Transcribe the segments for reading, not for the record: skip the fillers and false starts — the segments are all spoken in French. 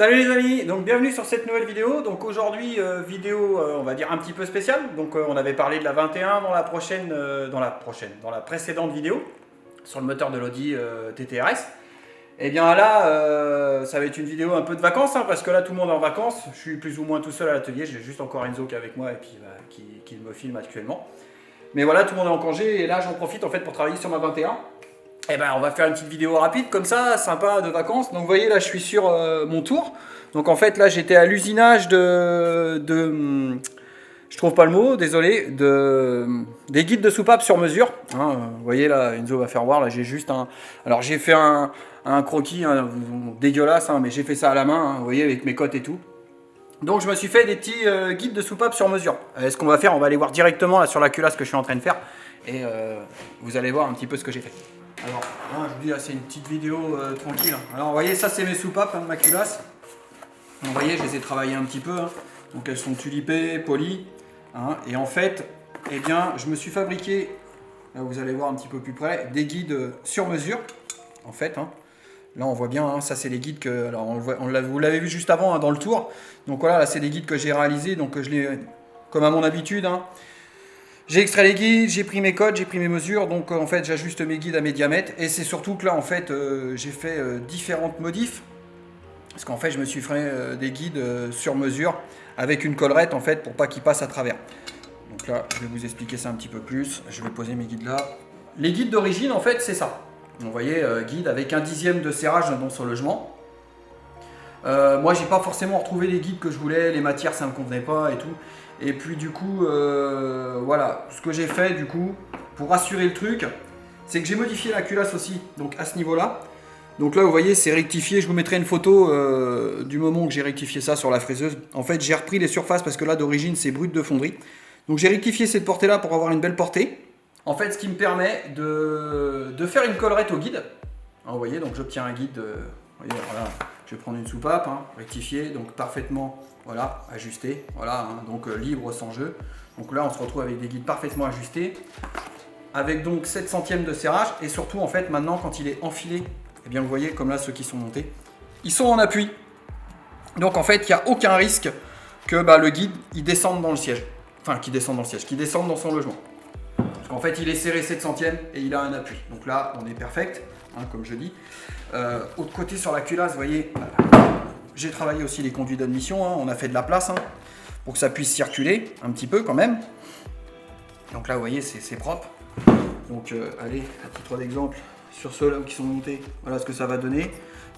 Salut les amis, donc bienvenue sur cette nouvelle vidéo. Donc aujourd'hui vidéo on va dire un petit peu spéciale. Donc on avait parlé de la 21 dans la précédente vidéo sur le moteur de l'Audi TT-RS. Et bien là ça va être une vidéo un peu de vacances parce que là tout le monde est en vacances. Je suis plus ou moins tout seul à l'atelier, j'ai juste encore Enzo qui est avec moi et puis qui me filme actuellement. Mais voilà, tout le monde est en congé et là j'en profite en fait pour travailler sur ma 21. Et ben on va faire une petite vidéo rapide comme ça, sympa de vacances. Donc vous voyez là je suis sur mon tour. Donc en fait là j'étais à l'usinage je trouve pas le mot, désolé, des guides de soupape sur mesure. Vous voyez là, Enzo va faire voir, là j'ai juste alors j'ai fait un croquis dégueulasse, mais j'ai fait ça à la main, vous voyez, avec mes cotes et tout. Donc je me suis fait des petits guides de soupape sur mesure. Ce qu'on va faire, on va aller voir directement là sur la culasse que je suis en train de faire. Et vous allez voir un petit peu ce que j'ai fait. Alors, je vous dis, là, c'est une petite vidéo tranquille. Alors, vous voyez, ça, c'est mes soupapes, ma culasse. Vous voyez, je les ai travaillées un petit peu. Donc, elles sont tulipées, polies. Et en fait, eh bien, je me suis fabriqué, là, vous allez voir un petit peu plus près, des guides sur mesure. En fait, là, on voit bien, ça, c'est les guides que... Alors, vous l'avez vu juste avant, dans le tour. Donc, voilà, là, c'est des guides que j'ai réalisés. Donc, je les... Comme à mon habitude, j'ai extrait les guides, j'ai pris mes codes, j'ai pris mes mesures, donc en fait j'ajuste mes guides à mes diamètres. Et c'est surtout que là en fait j'ai fait différentes modifs. Parce qu'en fait je me suis fait des guides sur mesure avec une collerette en fait pour pas qu'ils passent à travers. Donc là je vais vous expliquer ça un petit peu plus. Je vais poser mes guides là. Les guides d'origine en fait c'est ça. Vous voyez guide avec 1/10 de serrage dans son logement. Moi j'ai pas forcément retrouvé les guides que je voulais, les matières ça me convenait pas et tout. Et puis du coup, voilà, ce que j'ai fait du coup, pour assurer le truc, c'est que j'ai modifié la culasse aussi, donc à ce niveau-là. Donc là, vous voyez, c'est rectifié, je vous mettrai une photo du moment que j'ai rectifié ça sur la fraiseuse. En fait, j'ai repris les surfaces parce que là, d'origine, c'est brut de fonderie. Donc j'ai rectifié cette portée-là pour avoir une belle portée. En fait, ce qui me permet de faire une collerette au guide. Vous voyez, donc j'obtiens un guide, vous voyez, voilà, je vais prendre une soupape, rectifiée, donc parfaitement... Voilà, ajusté, voilà, donc libre sans jeu. Donc là on se retrouve avec des guides parfaitement ajustés, avec donc 7 centièmes de serrage, et surtout en fait maintenant quand il est enfilé, eh bien vous voyez comme là ceux qui sont montés, ils sont en appui. Donc en fait il n'y a aucun risque que le guide il descende dans le siège, qu'il descende dans son logement. Parce qu'en fait il est serré 7 centièmes et il a un appui. Donc là on est perfect, comme je dis. Autre côté sur la culasse, vous voyez, j'ai travaillé aussi les conduits d'admission, on a fait de la place pour que ça puisse circuler un petit peu quand même. Donc là vous voyez c'est propre. Donc allez, à titre d'exemple, sur ceux-là qui sont montés, voilà ce que ça va donner.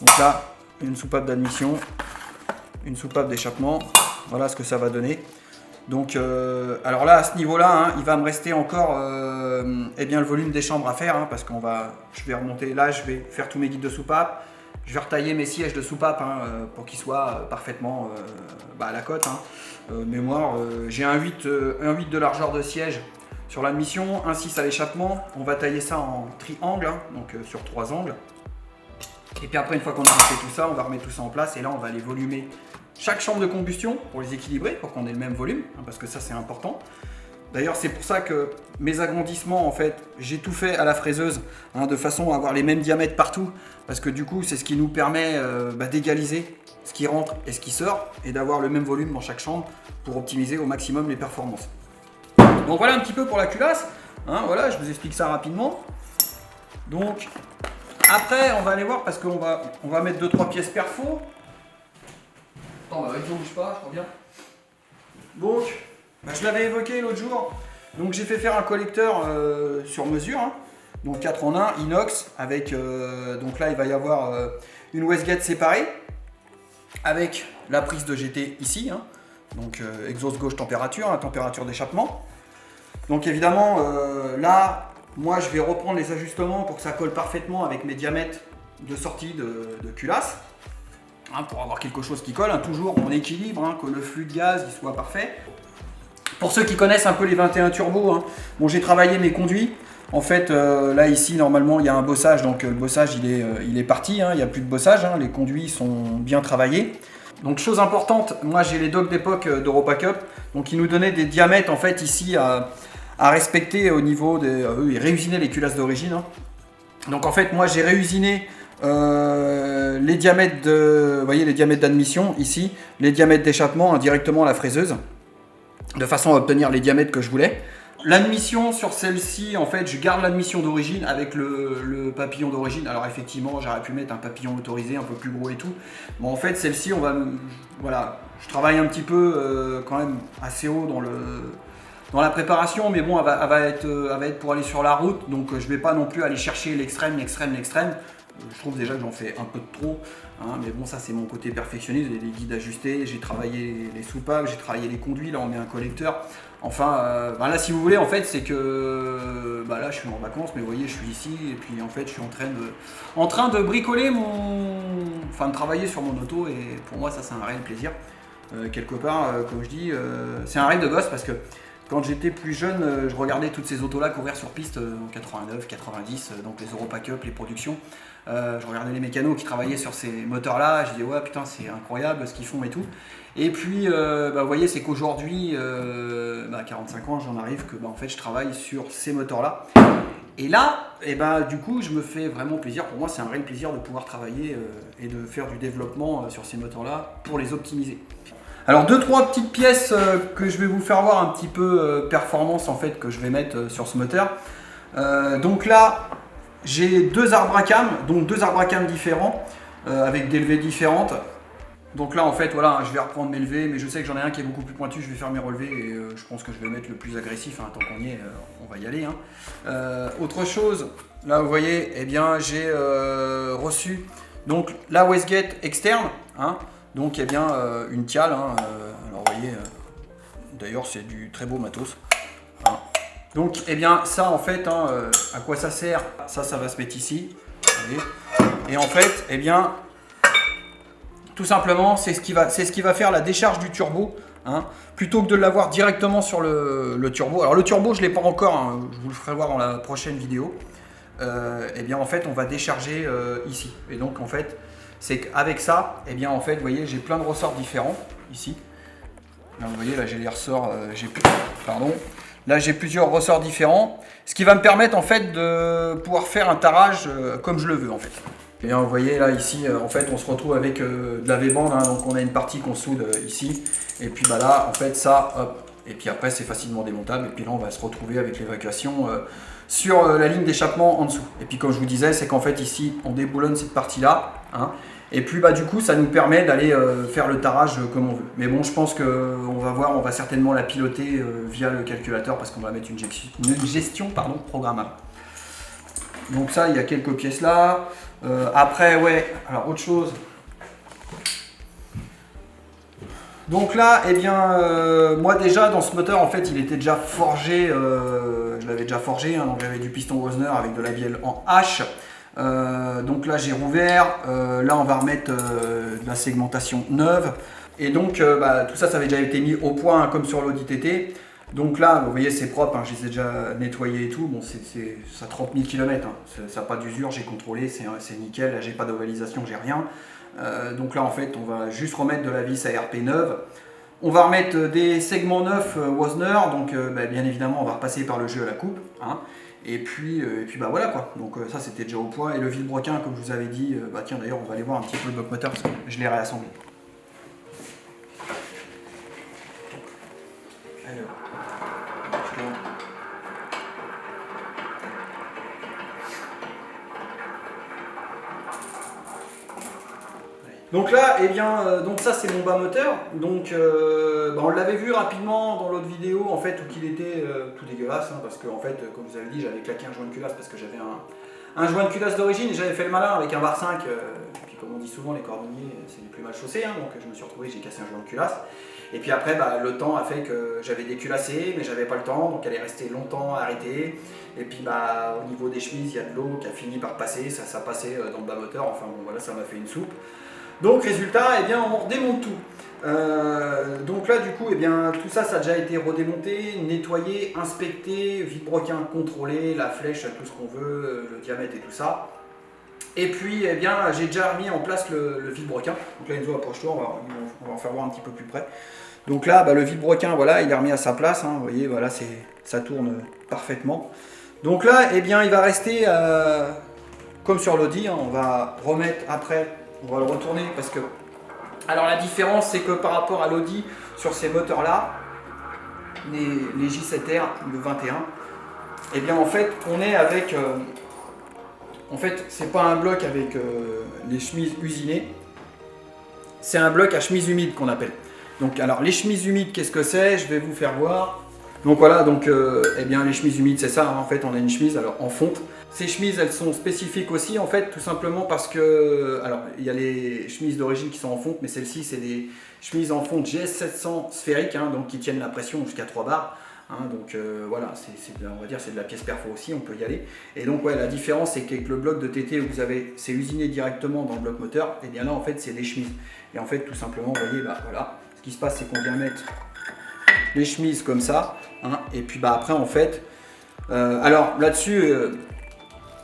Donc là, une soupape d'admission, une soupape d'échappement, voilà ce que ça va donner. Donc alors là à ce niveau-là, il va me rester encore le volume des chambres à faire, parce que je vais remonter là, je vais faire tous mes guides de soupape. Je vais retailler mes sièges de soupape pour qu'ils soient parfaitement à la cote. Mémoire, j'ai un 8 de largeur de siège sur l'admission, un 6 à l'échappement. On va tailler ça en triangle, donc sur 3 angles. Et puis après, une fois qu'on a fait tout ça, on va remettre tout ça en place. Et là, on va aller volumer chaque chambre de combustion pour les équilibrer, pour qu'on ait le même volume, parce que ça, c'est important. D'ailleurs, c'est pour ça que mes agrandissements, en fait, j'ai tout fait à la fraiseuse, de façon à avoir les mêmes diamètres partout, parce que du coup, c'est ce qui nous permet d'égaliser ce qui rentre et ce qui sort, et d'avoir le même volume dans chaque chambre pour optimiser au maximum les performances. Donc voilà un petit peu pour la culasse, voilà, je vous explique ça rapidement. Donc, après, on va aller voir, parce qu'on va mettre 2-3 pièces perfo. Attends, ne bouge pas, je reviens. Donc... je l'avais évoqué l'autre jour, donc j'ai fait faire un collecteur sur mesure, donc 4 en 1, inox, avec, donc là il va y avoir une wastegate séparée, avec la prise de GT ici, donc exhaust gauche température, température d'échappement. Donc évidemment là, moi je vais reprendre les ajustements pour que ça colle parfaitement avec mes diamètres de sortie de culasse, pour avoir quelque chose qui colle, toujours en équilibre, que le flux de gaz il soit parfait. Pour ceux qui connaissent un peu les 21 turbo, j'ai travaillé mes conduits. En fait, là ici, normalement, il y a un bossage, donc le bossage, il est parti, il n'y a plus de bossage, les conduits sont bien travaillés. Donc, chose importante, moi j'ai les docks d'époque d'Europa Cup, donc ils nous donnaient des diamètres, en fait, ici à respecter au niveau des... ils réusinaient les culasses d'origine. Donc, en fait, moi j'ai réusiné les diamètres vous voyez les diamètres d'admission ici, les diamètres d'échappement directement à la fraiseuse, de façon à obtenir les diamètres que je voulais. L'admission sur celle-ci, en fait, je garde l'admission d'origine avec le papillon d'origine. Alors effectivement, j'aurais pu mettre un papillon autorisé un peu plus gros et tout. Mais en fait, celle-ci, voilà, je travaille un petit peu quand même assez haut dans la préparation, mais bon, elle va être pour aller sur la route, donc je vais pas non plus aller chercher l'extrême. Je trouve déjà que j'en fais un peu de trop, hein, mais bon, ça c'est mon côté perfectionniste, j'ai les guides ajustés, j'ai travaillé les soupapes, j'ai travaillé les conduits, là on met un collecteur. Enfin, là si vous voulez, en fait, c'est que là je suis en vacances, mais vous voyez, je suis ici, et puis en fait je suis en train de bricoler de travailler sur mon auto, et pour moi ça c'est un réel plaisir. Quelque part, comme je dis, c'est un rêve de gosse parce que quand j'étais plus jeune, je regardais toutes ces autos-là courir sur piste en 89, 90, donc les Europa Cup, les productions. Je regardais les mécanos qui travaillaient sur ces moteurs-là, je disais ouais putain c'est incroyable ce qu'ils font et tout. Et puis vous voyez c'est qu'aujourd'hui, 45 ans, j'en arrive que en fait je travaille sur ces moteurs-là. Et là, du coup je me fais vraiment plaisir, pour moi c'est un réel plaisir de pouvoir travailler et de faire du développement sur ces moteurs-là pour les optimiser. Alors 2-3 petites pièces que je vais vous faire voir un petit peu performance en fait que je vais mettre sur ce moteur. Donc là j'ai deux arbres à cam, donc deux arbres à cam différents avec des levées différentes. Donc là en fait voilà, je vais reprendre mes levées, mais je sais que j'en ai un qui est beaucoup plus pointu, je vais faire mes relevés et je pense que je vais mettre le plus agressif, hein, tant qu'on y est, on va y aller. Hein. Autre chose, là vous voyez, j'ai reçu donc la wastegate externe, hein. Donc une tiale, hein, alors vous voyez, d'ailleurs c'est du très beau matos. Hein. Donc ça en fait, hein, à quoi ça sert? Ça va se mettre ici. Et en fait, tout simplement c'est ce qui va faire la décharge du turbo. Hein, plutôt que de l'avoir directement sur le turbo. Alors le turbo je ne l'ai pas encore, hein, je vous le ferai voir dans la prochaine vidéo. En fait on va décharger ici. Et donc en fait c'est qu'avec ça, en fait, vous voyez, j'ai plein de ressorts différents ici. Là, vous voyez, là, j'ai les ressorts, Là, j'ai plusieurs ressorts différents, ce qui va me permettre en fait de pouvoir faire un tarage comme je le veux en fait. Et vous voyez là ici, en fait, on se retrouve avec de la V-bande, hein, donc on a une partie qu'on soude ici, et puis là, en fait, ça, hop, et puis après, c'est facilement démontable, et puis là, on va se retrouver avec l'évacuation sur la ligne d'échappement en dessous. Et puis comme je vous disais, c'est qu'en fait ici on déboulonne cette partie là, hein, et puis du coup ça nous permet d'aller faire le tarage comme on veut. Mais bon, je pense qu'on va voir, on va certainement la piloter via le calculateur parce qu'on va mettre une gestion programmable. Donc ça, il y a quelques pièces là. Après ouais, alors autre chose. Donc là, moi déjà dans ce moteur, en fait, il était déjà forgé, je l'avais déjà forgé, hein, donc j'avais du piston Wozner avec de la bielle en H. Donc là, j'ai rouvert. Là, on va remettre de la segmentation neuve. Et donc, tout ça, ça avait déjà été mis au point, hein, comme sur l'Audi TT. Donc là, vous voyez, c'est propre, hein, je les ai déjà nettoyés et tout. Bon, ça 30 000 km, hein. Ça n'a pas d'usure, j'ai contrôlé, c'est nickel. Là, j'ai pas d'ovalisation, j'ai rien. Donc là en fait on va juste remettre de la vis ARP neuve. On va remettre des segments neufs Wozner, donc bien évidemment on va repasser par le jeu à la coupe. Hein. Et puis voilà quoi. Donc ça c'était déjà au point. Et le vilebrequin comme je vous avais dit, tiens d'ailleurs on va aller voir un petit peu le bloc moteur parce que je l'ai réassemblé. Alors, donc là, donc ça c'est mon bas moteur. Donc on l'avait vu rapidement dans l'autre vidéo en fait où il était tout dégueulasse, hein, parce que en fait, comme je vous avez dit, j'avais claqué un joint de culasse parce que j'avais un joint de culasse d'origine et j'avais fait le malin avec un bar 5. Puis comme on dit souvent, les cordonniers c'est les plus mal chaussés, hein, donc je me suis retrouvé, j'ai cassé un joint de culasse. Et puis après, le temps a fait que j'avais déculassé, mais j'avais pas le temps, donc elle est restée longtemps arrêtée. Et puis au niveau des chemises, il y a de l'eau qui a fini par passer, ça passait dans le bas moteur. Enfin bon, voilà, ça m'a fait une soupe. Donc résultat, on redémonte tout. Donc là du coup, tout ça, ça a déjà été redémonté, nettoyé, inspecté, vilebrequin contrôlé, la flèche, tout ce qu'on veut, le diamètre et tout ça. Et puis j'ai déjà remis en place le vilebrequin. Donc là Enzo, approche-toi, on va en faire voir un petit peu plus près. Donc là le vilebrequin, voilà, il est remis à sa place, hein, vous voyez, voilà, ça tourne parfaitement. Donc là il va rester comme sur l'Audi, hein, on va remettre après, on va le retourner parce que... Alors la différence c'est que par rapport à l'Audi, sur ces moteurs là, les J7R, le 21, et bien en fait on est avec... en fait c'est pas un bloc avec les chemises usinées, c'est un bloc à chemise humide qu'on appelle. Donc alors les chemises humides, qu'est-ce que c'est? Je vais vous faire voir. Donc voilà, donc eh bien les chemises humides c'est ça, hein, en fait on a une chemise alors en fonte. Ces chemises elles sont spécifiques aussi en fait, tout simplement parce que, alors il y a les chemises d'origine qui sont en fonte, mais celles-ci c'est des chemises en fonte GS700 sphériques, hein, donc qui tiennent la pression jusqu'à 3 bars. Hein, donc voilà, on va dire c'est de la pièce perfo aussi, on peut y aller. Et donc ouais, la différence c'est qu'avec le bloc de TT où vous avez, c'est usiné directement dans le bloc moteur, et bien là en fait c'est des chemises. Et en fait tout simplement, vous voyez, bah voilà, ce qui se passe c'est qu'on vient mettre les chemises comme ça, hein, et puis bah après en fait, alors là-dessus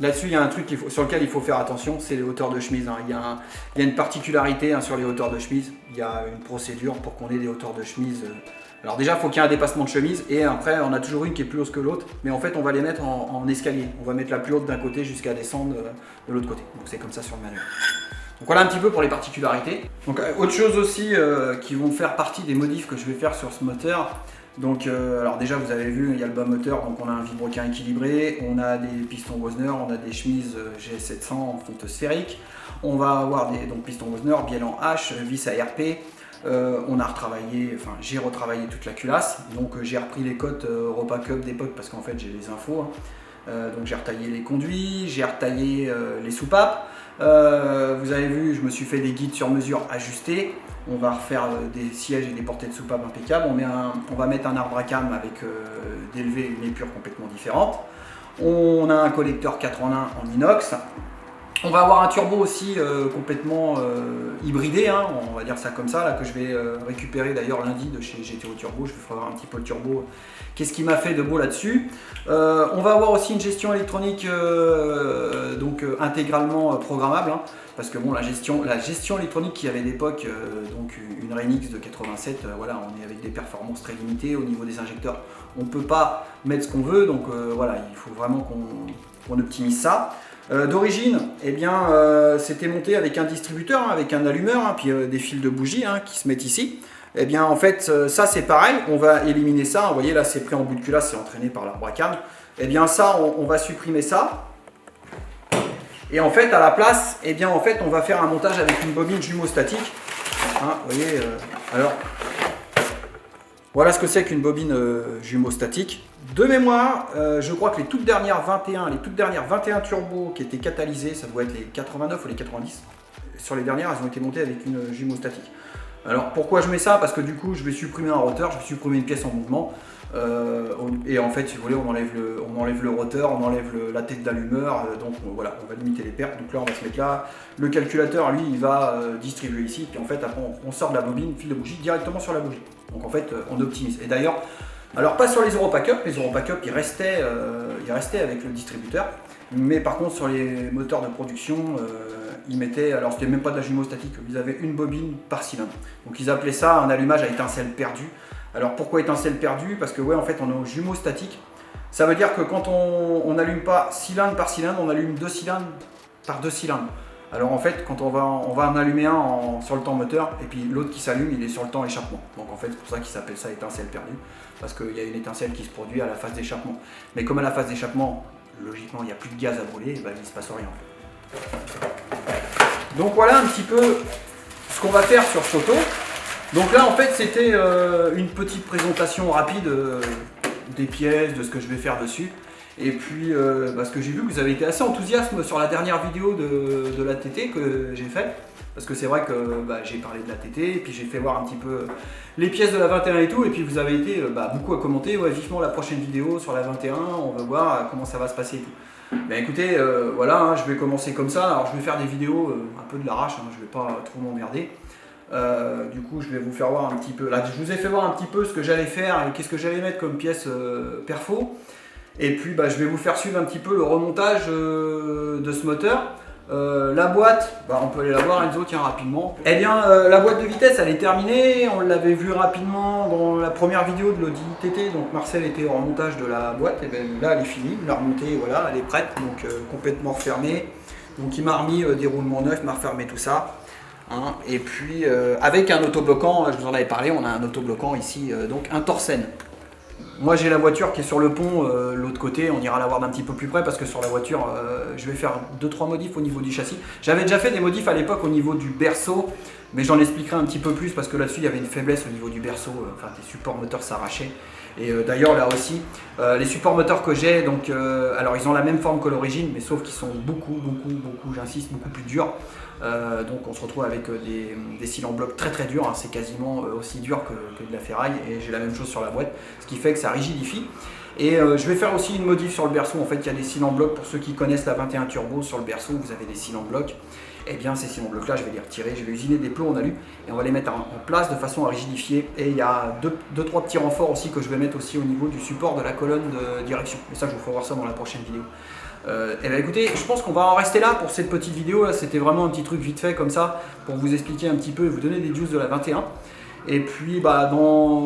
il y a un truc sur lequel il faut faire attention, c'est les hauteurs de chemise. Hein. Il y a une particularité, hein, sur les hauteurs de chemise, il y a une procédure pour qu'on ait des hauteurs de chemise. Alors déjà il faut qu'il y ait un dépassement de chemise, et après on a toujours une qui est plus haute que l'autre, mais en fait on va les mettre en escalier, on va mettre la plus haute d'un côté jusqu'à descendre de l'autre côté, donc c'est comme ça sur le manuel. Donc voilà un petit peu pour les particularités. Donc autre chose aussi qui vont faire partie des modifs que je vais faire sur ce moteur. Donc alors déjà vous avez vu, il y a le bas moteur, donc on a un vibroquin équilibré, on a des pistons Wozner, on a des chemises GS700 en fonte sphérique, on va avoir des pistons Wozner, bielle en H, vis ARP. On a retravaillé, enfin j'ai retravaillé toute la culasse, donc j'ai repris les cotes Europa Cup d'époque parce qu'en fait j'ai les infos, hein. Donc j'ai retaillé les conduits, j'ai retaillé les soupapes. Vous avez vu, je me suis fait des guides sur mesure ajustés. On va refaire des sièges et des portées de soupape impeccables. On va mettre un arbre à cam avec des levées et une épure complètement différentes. On a un collecteur 4 en 1 en inox. On va avoir un turbo aussi complètement hybridé, hein, on va dire ça comme ça, là, que je vais récupérer d'ailleurs lundi de chez GTO Turbo. Je vais faire voir un petit peu le turbo, qu'est-ce qu'il m'a fait de beau là-dessus. On va avoir aussi une gestion électronique intégralement programmable, hein, parce que bon, la gestion électronique qu'il y avait d'époque, donc une Renix de 87, voilà, on est avec des performances très limitées au niveau des injecteurs. On ne peut pas mettre ce qu'on veut, donc voilà, il faut vraiment qu'on optimise ça. D'origine, eh bien, c'était monté avec un distributeur, hein, avec un allumeur, hein, puis des fils de bougie, hein, qui se mettent ici. Eh bien, en fait, ça c'est pareil, on va éliminer ça. Vous voyez, là c'est pris en bout de culasse, c'est entraîné par l'arbre à cam. Eh bien, ça, on va supprimer ça. Et en fait, à la place, eh bien, en fait, on va faire un montage avec une bobine jumeau statique. Hein, vous voyez, alors, voilà ce que c'est qu'une bobine jumeau statique. De mémoire, je crois que les toutes dernières 21 turbos qui étaient catalysées, ça doit être les 89 ou les 90. Sur les dernières, elles ont été montées avec une jumeau statique. Alors pourquoi je mets ça? Parce que du coup, je vais supprimer un rotor, je vais supprimer une pièce en mouvement. Et en fait, si vous voulez, on enlève le rotor, on enlève la tête d'allumeur. Donc voilà, on va limiter les pertes. Donc là, on va se mettre là. Le calculateur, lui, il va distribuer ici. Puis en fait, après, on sort de la bobine, fil de bougie, directement sur la bougie. Donc en fait, on optimise. Et d'ailleurs, alors pas sur les Europa Cup, les Europa Cup ils restaient avec le distributeur, mais par contre sur les moteurs de production, ils mettaient, alors c'était même pas de la jumeau statique, ils avaient une bobine par cylindre. Donc ils appelaient ça un allumage à étincelle perdue. Alors pourquoi étincelle perdue? Parce que ouais, en fait on est au jumeau statique. Ça veut dire que quand on n'allume pas cylindre par cylindre, on allume 2 cylindres par 2 cylindres. Alors en fait, quand on va en allumer un sur le temps moteur, et puis l'autre qui s'allume, il est sur le temps échappement. Donc en fait, c'est pour ça qu'il s'appelle ça étincelle perdue, parce qu'il y a une étincelle qui se produit à la phase d'échappement. Mais comme à la phase d'échappement, logiquement, il n'y a plus de gaz à brûler, et ben, il ne se passe rien. Donc voilà un petit peu ce qu'on va faire sur ce auto. Donc là, en fait, c'était une petite présentation rapide des pièces, de ce que je vais faire dessus. Et puis, parce que j'ai vu que vous avez été assez enthousiaste sur la dernière vidéo de la TT que j'ai faite. Parce que c'est vrai que j'ai parlé de la TT, et puis j'ai fait voir un petit peu les pièces de la 21 et tout. Et puis vous avez été beaucoup à commenter, ouais, vivement la prochaine vidéo sur la 21, on va voir comment ça va se passer et tout. Ben écoutez, voilà, hein, je vais commencer comme ça. Alors je vais faire des vidéos un peu de l'arrache, hein, je vais pas trop m'emmerder. Du coup, je vais vous faire voir un petit peu. Là, je vous ai fait voir un petit peu ce que j'allais faire et qu'est-ce que j'allais mettre comme pièce perfo. Et puis je vais vous faire suivre un petit peu le remontage de ce moteur. La boîte, on peut aller la voir Enzo, tiens rapidement. Eh bien la boîte de vitesse elle est terminée, on l'avait vu rapidement dans la première vidéo de l'Audi TT, donc Marcel était au remontage de la boîte, et bien là elle est finie, la remontée, voilà, elle est prête, donc complètement refermée. Donc il m'a remis des roulements neufs, il m'a refermé tout ça. Hein. Et puis avec un autobloquant, je vous en avais parlé, on a un autobloquant ici, donc un Torsen. Moi j'ai la voiture qui est sur le pont, l'autre côté, on ira la voir d'un petit peu plus près parce que sur la voiture je vais faire 2-3 modifs au niveau du châssis. J'avais déjà fait des modifs à l'époque au niveau du berceau, mais j'en expliquerai un petit peu plus parce que là-dessus il y avait une faiblesse au niveau du berceau, enfin des supports moteurs s'arrachaient. Et d'ailleurs là aussi, les supports moteurs que j'ai, donc alors ils ont la même forme que l'origine, mais sauf qu'ils sont beaucoup, j'insiste, beaucoup plus durs. Donc on se retrouve avec des cils en bloc très très durs, hein. C'est quasiment aussi dur que de la ferraille et j'ai la même chose sur la boîte, ce qui fait que ça rigidifie. Et je vais faire aussi une modif sur le berceau. En fait, il y a des cils en bloc. Pour ceux qui connaissent la 21 Turbo, sur le berceau, vous avez des cils en bloc. Et bien ces cils en bloc là, je vais les retirer, je vais usiner des plombs en alu et on va les mettre en place de façon à rigidifier. Et il y a 2-3 petits renforts aussi que je vais mettre aussi au niveau du support de la colonne de direction. Mais ça, je vous ferai voir ça dans la prochaine vidéo. Et bien écoutez, je pense qu'on va en rester là pour cette petite vidéo. Là, c'était vraiment un petit truc vite fait comme ça pour vous expliquer un petit peu et vous donner des juices de la 21. Et puis bah,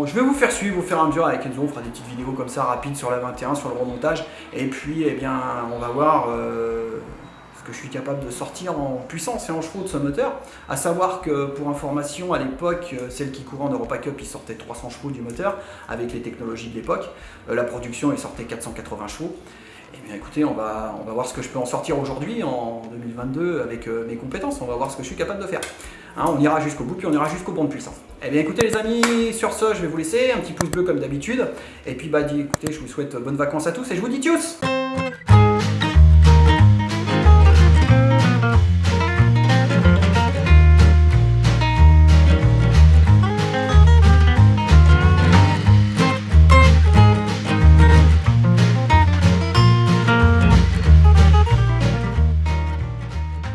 je vais vous faire suivre au fur et à mesure avec Enzo, on fera des petites vidéos comme ça rapides sur la 21, sur le remontage. Et puis eh bien, on va voir ce que je suis capable de sortir en puissance et en chevaux de ce moteur. À savoir que pour information, à l'époque, celle qui courait en Europa Cup, il sortait 300 chevaux du moteur avec les technologies de l'époque. La production, il sortait 480 chevaux. Eh bien écoutez, on va voir ce que je peux en sortir aujourd'hui, en 2022, avec mes compétences. On va voir ce que je suis capable de faire. Hein, on ira jusqu'au bout, puis on ira jusqu'au bon de puissance. Eh bien écoutez les amis, sur ce, je vais vous laisser. Un petit pouce bleu comme d'habitude. Et puis bah écoutez, je vous souhaite bonnes vacances à tous et je vous dis tchuss!